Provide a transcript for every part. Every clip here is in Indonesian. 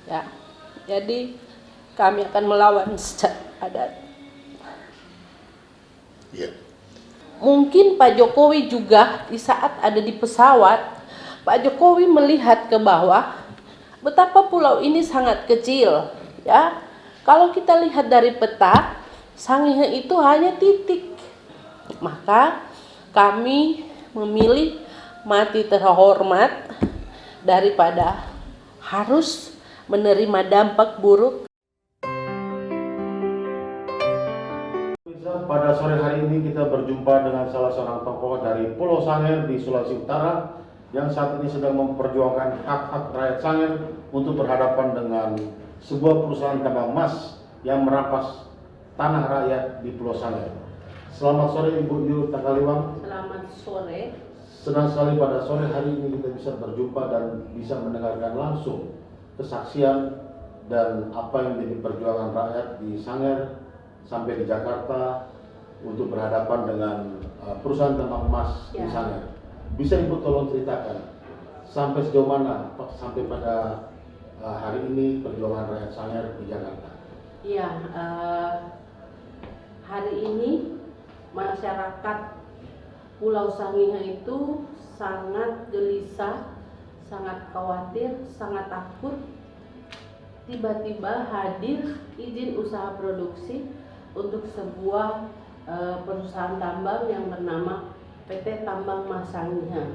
ya. Jadi kami akan melawan secara adat. Ya. Mungkin Pak Jokowi juga di saat ada di pesawat, Pak Jokowi melihat ke bawah betapa pulau ini sangat kecil, ya. Kalau kita lihat dari peta, Sangihe itu hanya titik. Maka kami memilih mati terhormat daripada harus menerima dampak buruk. Pada sore hari ini kita berjumpa dengan salah seorang tokoh dari Pulau Sangihe di Sulawesi Utara yang saat ini sedang memperjuangkan hak-hak rakyat Sangihe untuk berhadapan dengan sebuah perusahaan tambang emas yang merampas tanah rakyat di Pulau Sangihe. Selamat sore Ibu Yu Takaliwang. Selamat sore. Senang sekali pada sore hari ini kita bisa berjumpa dan bisa mendengarkan langsung kesaksian dan apa yang menjadi perjuangan rakyat di Sangihe sampai di Jakarta untuk berhadapan dengan perusahaan tambang emas di Sangihe. Bisa Ibu tolong ceritakan sampai sejauh mana sampai pada hari ini perjuangan rakyat Sangihe di Jakarta? Iya, hari ini masyarakat Pulau Sangihe itu sangat gelisah, sangat khawatir, sangat takut. Tiba-tiba hadir izin usaha produksi untuk sebuah perusahaan tambang yang bernama PT Tambang Mas Sangihe.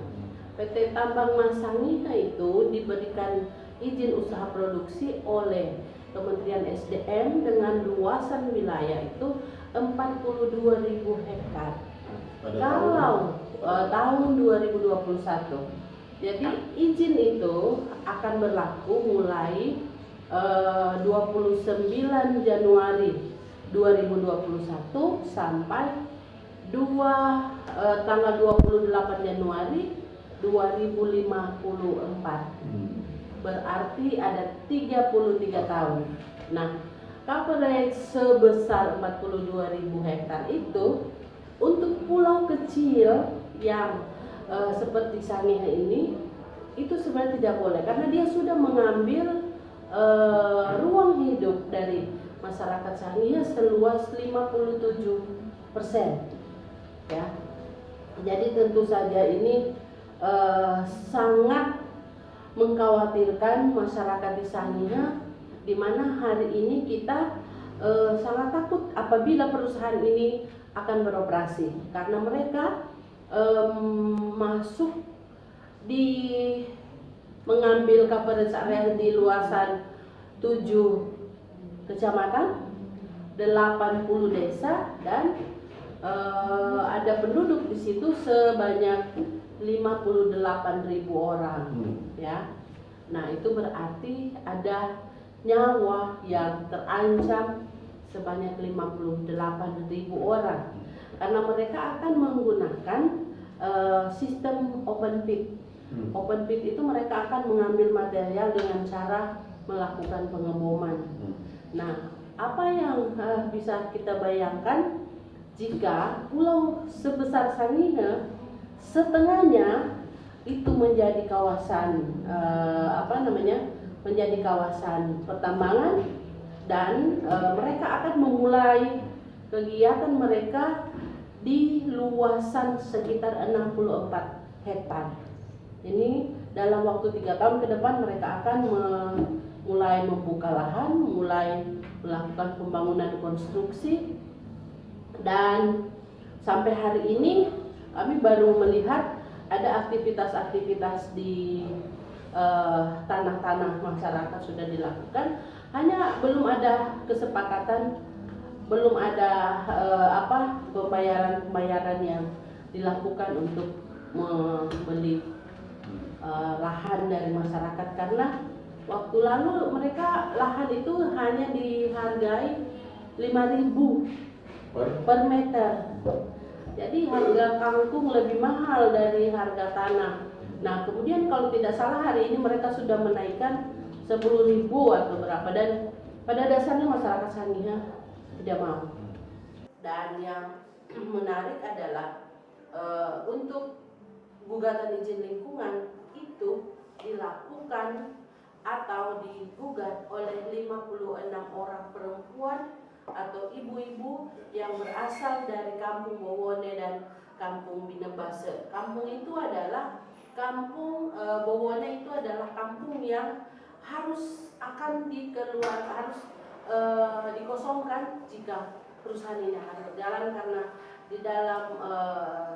PT Tambang Mas Sangihe itu diberikan izin usaha produksi oleh Kementerian SDM dengan luasan wilayah itu 42.000 hektar. Kalau tahun 2021, jadi izin itu akan berlaku mulai 29 Januari 2021 sampai tanggal 28 Januari 2054. Berarti ada 33 tahun. Nah, coverage sebesar 42.000 hektar itu untuk pulau kecil yang seperti Sangihe ini itu sebenarnya tidak boleh karena dia sudah mengambil ruang hidup dari masyarakat Sangihe seluas 57%, ya. Jadi tentu saja ini sangat mengkhawatirkan masyarakat di Sangihe, di mana hari ini kita sangat takut apabila perusahaan ini akan beroperasi karena mereka masuk di mengambil coverage area di luasan 7 kecamatan, 80 desa dan ada penduduk di situ sebanyak 58.000 orang, ya. Nah, itu berarti ada nyawa yang terancam sebanyak 58.000 orang karena mereka akan menggunakan sistem open pit. Open pit itu mereka akan mengambil material dengan cara melakukan pengeboman. Nah, apa yang bisa kita bayangkan jika pulau sebesar Sangihe setengahnya itu menjadi kawasan menjadi kawasan pertambangan dan mereka akan memulai kegiatan mereka di luasan sekitar 64 hektar. Ini dalam waktu 3 tahun ke depan mereka akan mulai membuka lahan, mulai melakukan pembangunan konstruksi, dan sampai hari ini kami baru melihat ada aktivitas-aktivitas di tanah-tanah masyarakat sudah dilakukan, hanya belum ada kesepakatan, belum ada pembayaran yang dilakukan untuk membeli lahan dari masyarakat karena waktu lalu mereka lahan itu hanya dihargai 5.000 per meter. Jadi harga kangkung lebih mahal dari harga tanah. Nah, kemudian kalau tidak salah hari ini mereka sudah menaikkan 10.000 atau berapa, dan pada dasarnya masyarakat Sangihe tidak mau. Dan yang menarik adalah untuk gugatan izin lingkungan itu dilakukan atau digugat orang perempuan atau ibu-ibu yang berasal dari kampung Bowone dan kampung Binebase. Kampung itu adalah Bowone itu adalah kampung yang harus dikosongkan jika perusahaan ini harus berjalan, karena di dalam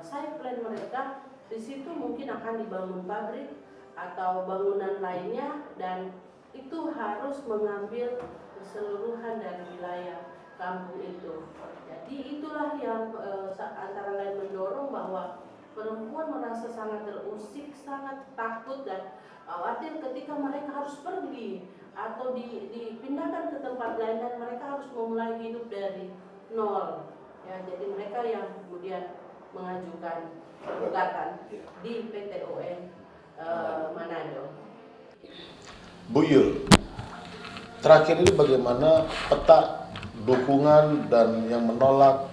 site plan mereka di situ mungkin akan dibangun pabrik atau bangunan lainnya, dan itu harus mengambil keseluruhan dari wilayah kampung itu. Jadi itulah yang antara lain mendorong bahwa perempuan merasa sangat terusik, sangat takut dan khawatir ketika mereka harus pergi atau dipindahkan ke tempat lain dan mereka harus memulai hidup dari nol. Ya, jadi mereka yang kemudian mengajukan gugatan di PT UN Manado. Bu Yul, terakhir ini bagaimana peta dukungan dan yang menolak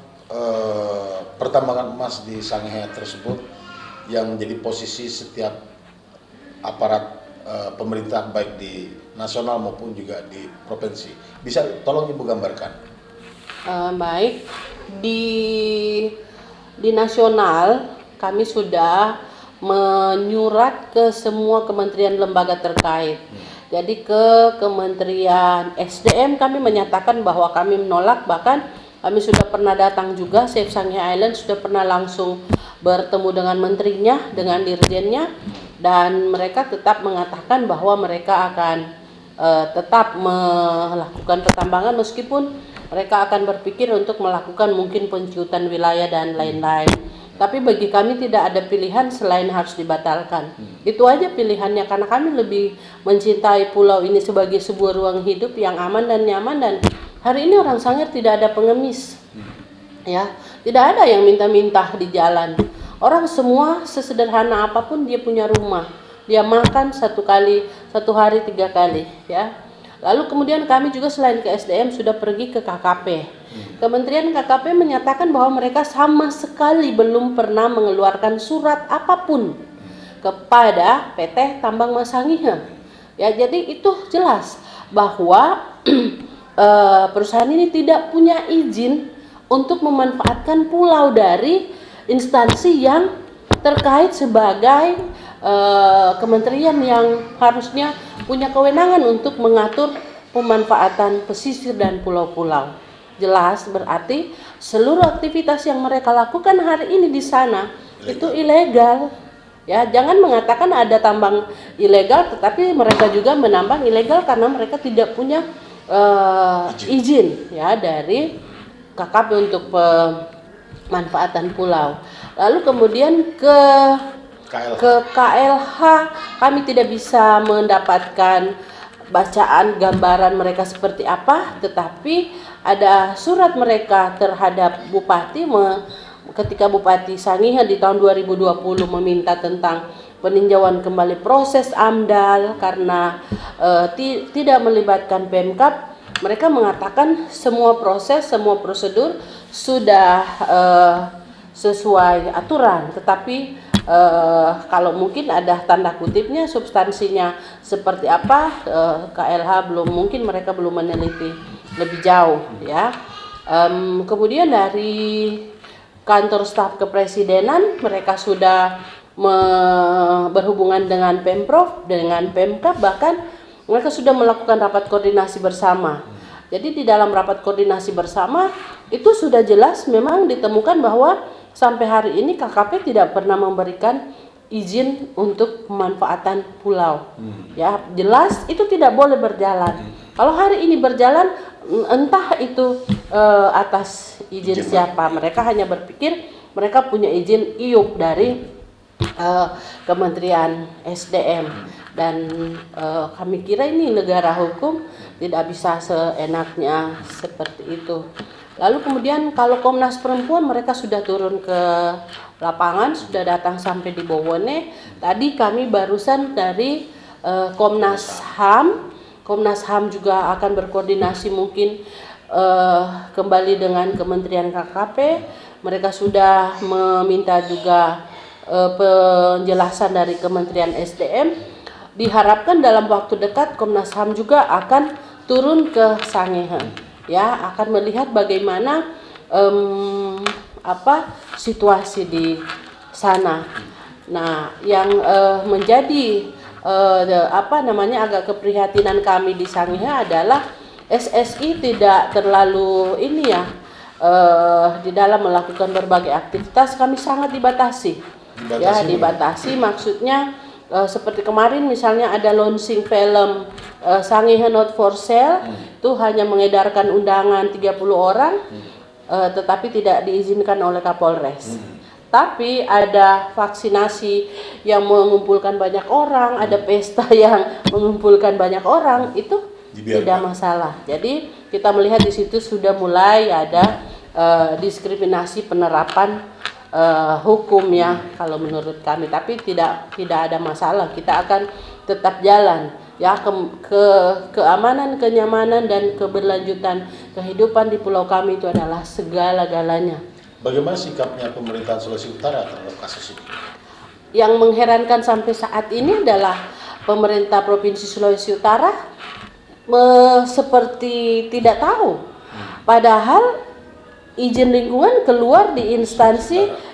pertambangan emas di Sangihe tersebut yang menjadi posisi setiap aparat pemerintah baik di nasional maupun juga di provinsi? Bisa tolong Ibu gambarkan? Baik, di nasional kami sudah menyurat ke semua kementerian lembaga terkait. Jadi ke Kementerian SDM kami menyatakan bahwa kami menolak, bahkan kami sudah pernah datang juga, Save Sangihe Island sudah pernah langsung bertemu dengan menterinya, dengan dirjennya, dan mereka tetap mengatakan bahwa mereka akan tetap melakukan pertambangan meskipun mereka akan berpikir untuk melakukan mungkin pencucian wilayah dan lain-lain. Tapi bagi kami tidak ada pilihan selain harus dibatalkan. Itu aja pilihannya, karena kami lebih mencintai pulau ini sebagai sebuah ruang hidup yang aman dan nyaman, dan hari ini orang Sangir tidak ada pengemis. Ya, tidak ada yang minta-minta di jalan. Orang semua sesederhana apapun dia punya rumah. Dia makan satu hari 3 kali, ya. Lalu kemudian kami juga selain ke SDM sudah pergi ke KKP. Kementerian KKP menyatakan bahwa mereka sama sekali belum pernah mengeluarkan surat apapun kepada PT Tambang Mas Sangihe. Ya, jadi itu jelas bahwa perusahaan ini tidak punya izin untuk memanfaatkan pulau dari instansi yang terkait sebagai kementerian yang harusnya punya kewenangan untuk mengatur pemanfaatan pesisir dan pulau-pulau. Jelas berarti seluruh aktivitas yang mereka lakukan hari ini di sana itu ilegal. Ya, jangan mengatakan ada tambang ilegal, tetapi mereka juga menambang ilegal karena mereka tidak punya izin ya dari KKP untuk pemanfaatan pulau. Lalu kemudian ke KLH kami tidak bisa mendapatkan bacaan gambaran mereka seperti apa, tetapi ada surat mereka terhadap Bupati ketika Bupati Sangihe di tahun 2020 meminta tentang peninjauan kembali proses AMDAL karena tidak melibatkan Pemkab. Mereka mengatakan semua proses, semua prosedur sudah sesuai aturan, tetapi kalau mungkin ada tanda kutipnya, substansinya seperti apa, KLH mungkin mereka belum meneliti lebih jauh, ya. Kemudian dari kantor staf kepresidenan mereka sudah berhubungan dengan Pemprov, dengan Pemkab, bahkan mereka sudah melakukan rapat koordinasi bersama. Jadi di dalam rapat koordinasi bersama itu sudah jelas memang ditemukan bahwa sampai hari ini KKP tidak pernah memberikan izin untuk pemanfaatan pulau. Ya, jelas itu tidak boleh berjalan. Kalau hari ini berjalan, entah itu atas izin siapa. Mereka hanya berpikir mereka punya izin IUP dari Kementerian SDM, dan kami kira ini negara hukum, tidak bisa seenaknya seperti itu. Lalu kemudian kalau Komnas Perempuan mereka sudah turun ke lapangan, sudah datang sampai di Bowone. Tadi kami barusan dari Komnas HAM. Komnas HAM juga akan berkoordinasi mungkin kembali dengan Kementerian KKP. Mereka sudah meminta juga penjelasan dari Kementerian SDM. Diharapkan dalam waktu dekat Komnas HAM juga akan turun ke Sangihe, ya, akan melihat bagaimana situasi di sana. Nah, yang menjadi agak keprihatinan kami di Sangihe adalah SSI tidak terlalu di dalam melakukan berbagai aktivitas. Kami sangat dibatasi. Dibatasi maksudnya seperti kemarin misalnya ada launching film Sangihe Not For Sale, itu hanya mengedarkan undangan 30 orang, tetapi tidak diizinkan oleh Kapolres. Tapi ada vaksinasi yang mengumpulkan banyak orang, ada pesta yang mengumpulkan banyak orang, itu tidak masalah. Jadi kita melihat di situ sudah mulai ada diskriminasi penerapan hukum ya, kalau menurut kami. Tapi tidak ada masalah. Kita akan tetap jalan ya, keamanan, kenyamanan dan keberlanjutan kehidupan di pulau kami itu adalah segala-galanya. Bagaimana sikapnya pemerintahan Sulawesi Utara terhadap kasus ini? Yang mengherankan sampai saat ini adalah pemerintah Provinsi Sulawesi Utara seperti tidak tahu. Padahal izin lingkungan keluar di instansi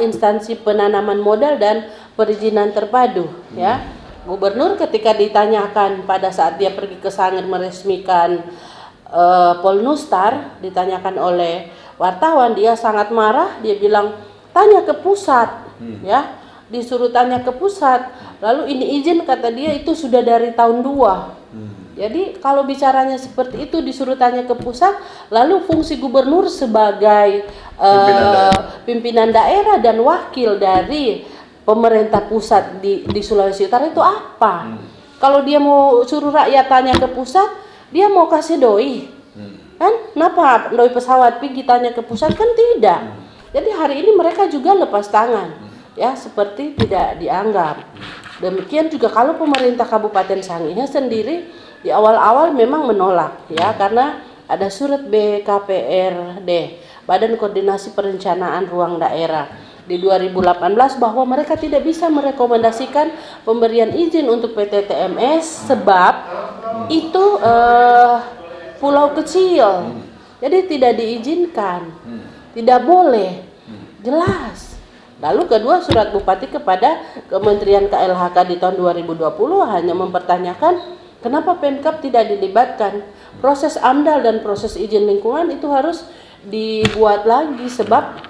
instansi penanaman modal dan perizinan terpadu ya. Gubernur ketika ditanyakan pada saat dia pergi ke Sangihe meresmikan Polnustar, ditanyakan oleh wartawan, dia sangat marah, dia bilang tanya ke pusat ya, disuruh tanya ke pusat. Lalu ini izin kata dia itu sudah dari tahun 2. Jadi kalau bicaranya seperti itu disuruh tanya ke pusat, lalu fungsi gubernur sebagai pimpinan daerah dan wakil dari pemerintah pusat di Sulawesi Utara itu apa? Kalau dia mau suruh rakyat tanya ke pusat, dia mau kasih doi, kan? Kenapa doi pesawat pergi tanya ke pusat, kan tidak? Jadi hari ini mereka juga lepas tangan, ya, seperti tidak dianggap. Demikian juga kalau pemerintah Kabupaten Sangihe sendiri di awal-awal memang menolak, ya, karena ada surat BKPRD, Badan Koordinasi Perencanaan Ruang Daerah, di 2018 bahwa mereka tidak bisa merekomendasikan pemberian izin untuk PT TMS sebab itu pulau kecil, jadi tidak diizinkan, tidak boleh, jelas. Lalu kedua, surat Bupati kepada Kementerian KLHK di tahun 2020 hanya mempertanyakan kenapa Pemkab tidak dilibatkan. Proses AMDAL dan proses izin lingkungan itu harus dibuat lagi sebab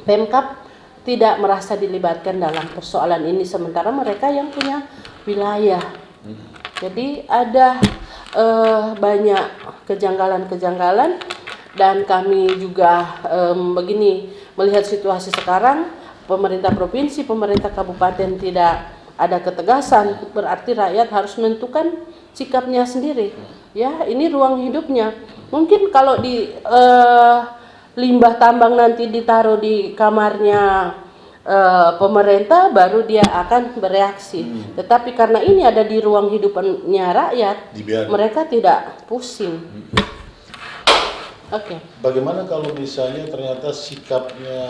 Pemkab tidak merasa dilibatkan dalam persoalan ini, sementara mereka yang punya wilayah. Jadi ada banyak kejanggalan-kejanggalan, dan kami juga begini melihat situasi sekarang, pemerintah provinsi, pemerintah kabupaten tidak ada ketegasan, berarti rakyat harus menentukan sikapnya sendiri. Ya, ini ruang hidupnya. Mungkin kalau di limbah tambang nanti ditaruh di kamarnya pemerintah, baru dia akan bereaksi. Tetapi karena ini ada di ruang hidupnya rakyat, mereka tidak pusing. Oke. Bagaimana kalau misalnya ternyata sikapnya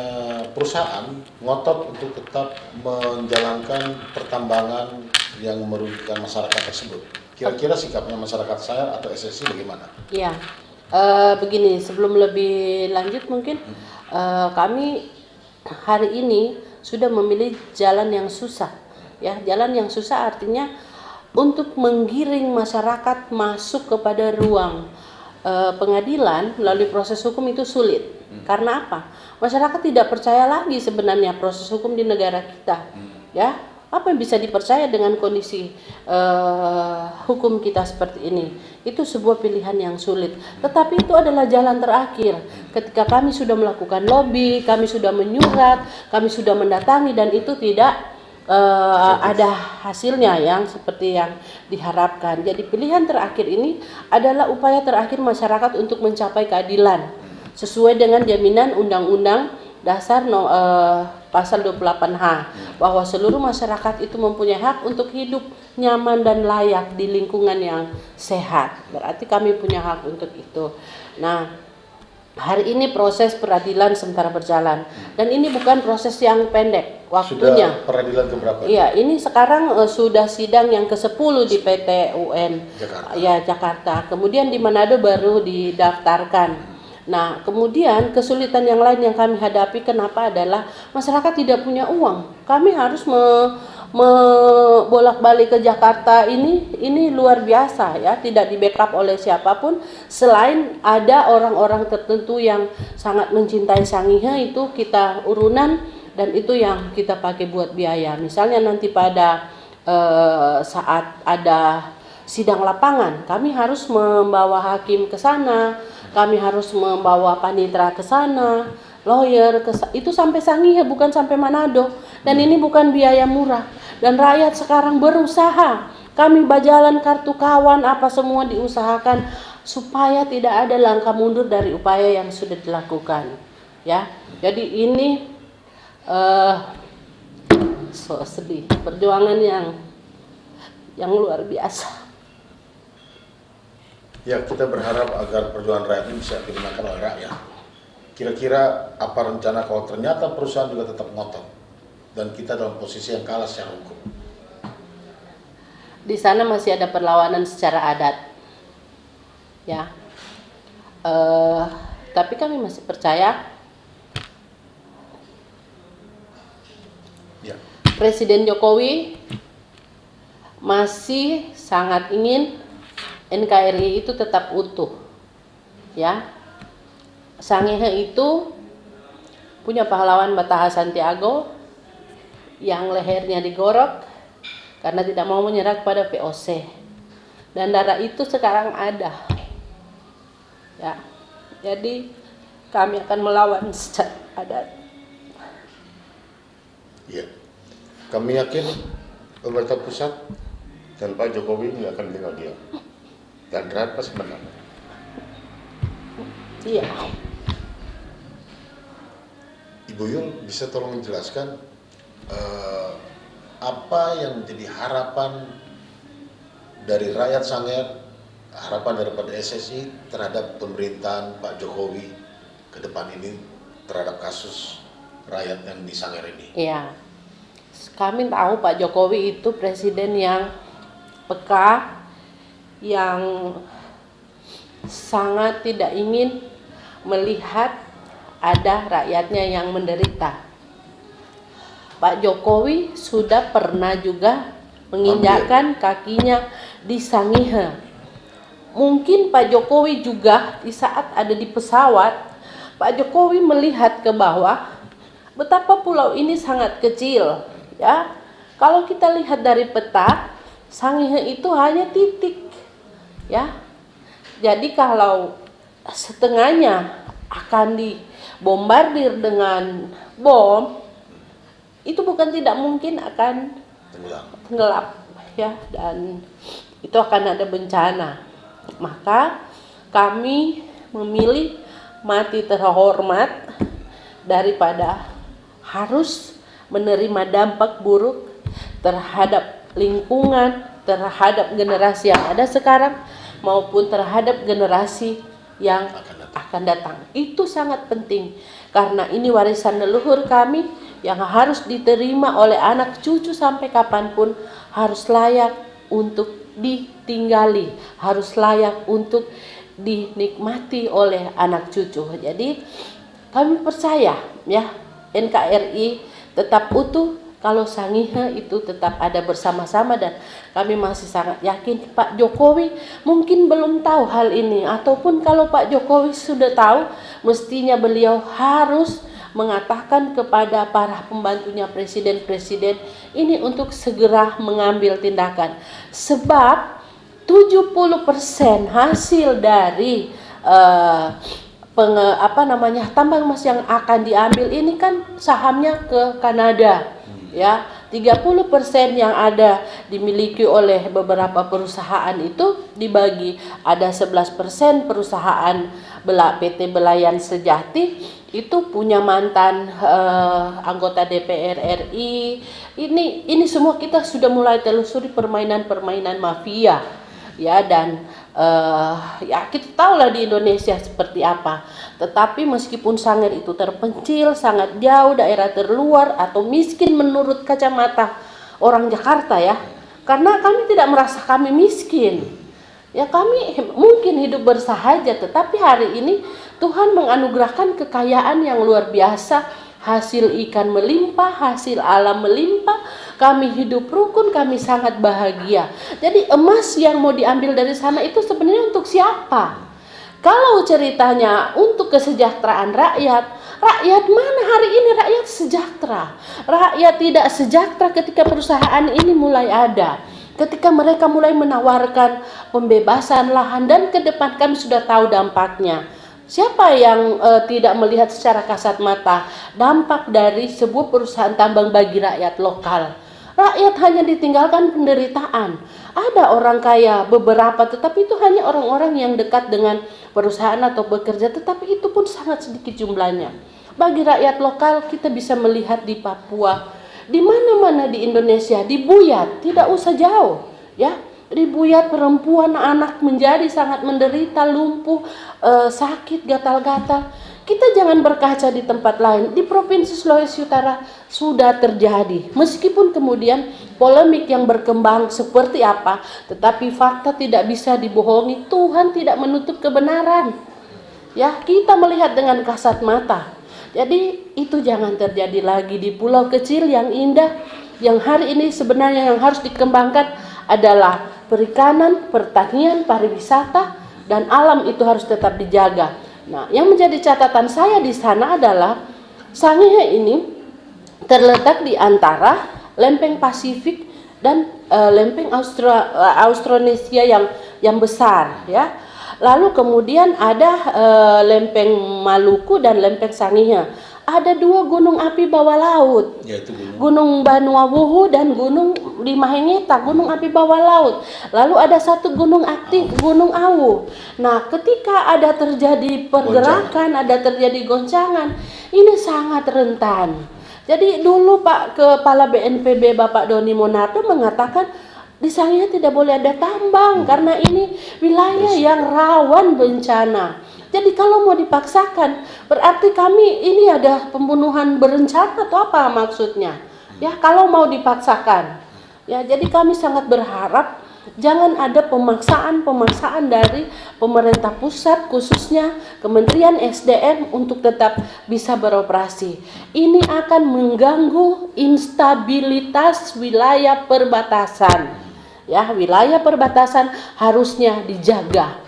perusahaan ngotot untuk tetap menjalankan pertambangan yang merugikan masyarakat tersebut? Kira-kira sikapnya masyarakat Sayar atau SSI bagaimana? Iya, begini, sebelum lebih lanjut mungkin kami hari ini sudah memilih jalan yang susah. Ya, jalan yang susah artinya untuk menggiring masyarakat masuk kepada ruang pengadilan melalui proses hukum itu sulit. Karena apa? Masyarakat tidak percaya lagi sebenarnya proses hukum di negara kita. Ya, apa yang bisa dipercaya dengan kondisi hukum kita seperti ini? Itu sebuah pilihan yang sulit. Tetapi itu adalah jalan terakhir. Ketika kami sudah melakukan lobby, kami sudah menyurat, kami sudah mendatangi, dan itu tidak ada hasilnya yang seperti yang diharapkan. Jadi pilihan terakhir ini adalah upaya terakhir masyarakat untuk mencapai keadilan sesuai dengan jaminan Undang-Undang Dasar Pasal 28H, bahwa seluruh masyarakat itu mempunyai hak untuk hidup nyaman dan layak di lingkungan yang sehat. Berarti kami punya hak untuk itu. Nah, Hari ini proses peradilan sementara berjalan dan ini bukan proses yang pendek waktunya. Sudah peradilan keberapa? Iya, ini sekarang sudah sidang yang ke-10 di PT UN Jakarta. ya Jakarta. Kemudian di Manado baru didaftarkan. Nah, kemudian kesulitan yang lain yang kami hadapi kenapa adalah masyarakat tidak punya uang. Kami harus bolak-balik ke Jakarta ini luar biasa ya, tidak di backup oleh siapapun selain ada orang-orang tertentu yang sangat mencintai Sangihe, itu kita urunan dan itu yang kita pakai buat biaya. Misalnya nanti pada saat ada sidang lapangan, kami harus membawa hakim ke sana, kami harus membawa panitera ke sana, lawyer itu sampai Sangihe, bukan sampai Manado. Dan ini bukan biaya murah. Dan rakyat sekarang berusaha. Kami bajalan kartu kawan apa semua diusahakan supaya tidak ada langkah mundur dari upaya yang sudah dilakukan. Ya, jadi ini so sedih, perjuangan yang luar biasa. Ya, kita berharap agar perjuangan rakyat ini bisa dimenangkan oleh rakyat. Kira-kira apa rencana kalau ternyata perusahaan juga tetap ngotot dan kita dalam posisi yang kalah secara hukum? Di sana masih ada perlawanan secara adat, ya. Tapi kami masih percaya Ya. Presiden Jokowi masih sangat ingin NKRI itu tetap utuh, ya. Sangihe itu punya pahlawan Bataha Santiago yang lehernya digorok karena tidak mau menyerah kepada VOC, dan darah itu sekarang ada, ya. Jadi kami akan melawan secara adat. Ya. Kami yakin pemerintah pusat dan Pak Jokowi nggak akan tinggal diam. Dan rakyat pasti menang. Iya. Ibu Yul bisa tolong menjelaskan apa yang menjadi harapan dari rakyat Sangir, harapan daripada SSI terhadap pemerintahan Pak Jokowi ke depan ini terhadap kasus rakyat yang di Sangir ini? Iya. Kami tahu Pak Jokowi itu presiden yang peka, yang sangat tidak ingin melihat ada rakyatnya yang menderita. Pak Jokowi sudah pernah juga menginjakkan kakinya di Sangihe. Mungkin Pak Jokowi juga di saat ada di pesawat, Pak Jokowi melihat ke bawah betapa pulau ini sangat kecil, ya. Kalau kita lihat dari peta, Sangihe itu hanya titik, ya. Jadi kalau setengahnya akan dibombardir dengan bom, itu bukan tidak mungkin akan tenggelam, ya, dan itu akan ada bencana. Maka kami memilih mati terhormat daripada harus menerima dampak buruk terhadap lingkungan, terhadap generasi yang ada sekarang maupun terhadap generasi yang akan datang. Itu sangat penting karena ini warisan leluhur kami yang harus diterima oleh anak cucu sampai kapanpun, harus layak untuk ditinggali, harus layak untuk dinikmati oleh anak cucu. Jadi kami percaya, ya, NKRI tetap utuh kalau Sangihe itu tetap ada bersama-sama, dan kami masih sangat yakin Pak Jokowi mungkin belum tahu hal ini, ataupun kalau Pak Jokowi sudah tahu, mestinya beliau harus mengatakan kepada para pembantunya presiden ini untuk segera mengambil tindakan, sebab 70% hasil dari tambang emas yang akan diambil ini kan sahamnya ke Kanada, ya. 30% yang ada dimiliki oleh beberapa perusahaan itu dibagi, ada 11% perusahaan PT Belayan Sejati itu punya mantan anggota DPR RI. Ini semua kita sudah mulai telusuri permainan mafia, ya, dan Ya kita tahu lah di Indonesia seperti apa. Tetapi meskipun Sangir itu terpencil, sangat jauh, daerah terluar atau miskin menurut kacamata orang Jakarta ya, karena kami tidak merasa kami miskin. Ya kami mungkin hidup bersahaja, tetapi hari ini Tuhan menganugerahkan kekayaan yang luar biasa. Hasil ikan melimpah, hasil alam melimpah, kami hidup rukun, kami sangat bahagia. Jadi emas yang mau diambil dari sana itu sebenarnya untuk siapa? Kalau ceritanya untuk kesejahteraan rakyat, rakyat mana hari ini rakyat sejahtera? Rakyat tidak sejahtera ketika perusahaan ini mulai ada. Ketika mereka mulai menawarkan pembebasan lahan dan ke depan kami sudah tahu dampaknya. Siapa yang tidak melihat secara kasat mata dampak dari sebuah perusahaan tambang bagi rakyat lokal? Rakyat hanya ditinggalkan penderitaan. Ada orang kaya beberapa, tetapi itu hanya orang-orang yang dekat dengan perusahaan atau bekerja, tetapi itu pun sangat sedikit jumlahnya. Bagi rakyat lokal kita bisa melihat di Papua, di mana-mana di Indonesia, di Buyat, tidak usah jauh, ya. Di Buyat perempuan anak menjadi sangat menderita, lumpuh, sakit, gatal-gatal. Kita jangan berkaca di tempat lain. Di Provinsi Sulawesi Utara sudah terjadi. Meskipun kemudian polemik yang berkembang seperti apa, tetapi fakta tidak bisa dibohongi. Tuhan tidak menutup kebenaran. Ya, kita melihat dengan kasat mata. Jadi itu jangan terjadi lagi di pulau kecil yang indah, yang hari ini sebenarnya yang harus dikembangkan adalah perikanan, pertanian, pariwisata, dan alam itu harus tetap dijaga. Nah, yang menjadi catatan saya di sana adalah Sangihe ini terletak di antara lempeng Pasifik dan lempeng Austronesia yang besar, ya. Lalu kemudian ada lempeng Maluku dan lempeng Sangihe. Ada 2 gunung api bawah laut, yaitu Gunung Banuawuhu dan Gunung Limahengeta, gunung api bawah laut. Lalu ada 1 gunung aktif, Gunung Awu. Nah, ketika ada terjadi pergerakan, ada terjadi goncangan, ini sangat rentan. Jadi dulu Pak Kepala BNPB Bapak Doni Monardo mengatakan di Sangihe tidak boleh ada tambang karena ini wilayah yang rawan bencana. Jadi kalau mau dipaksakan, berarti kami ini ada pembunuhan berencana atau apa maksudnya? Ya, kalau mau dipaksakan. Ya, jadi kami sangat berharap jangan ada pemaksaan dari pemerintah pusat, khususnya Kementerian SDM untuk tetap bisa beroperasi. Ini akan mengganggu instabilitas wilayah perbatasan. Ya, wilayah perbatasan harusnya dijaga.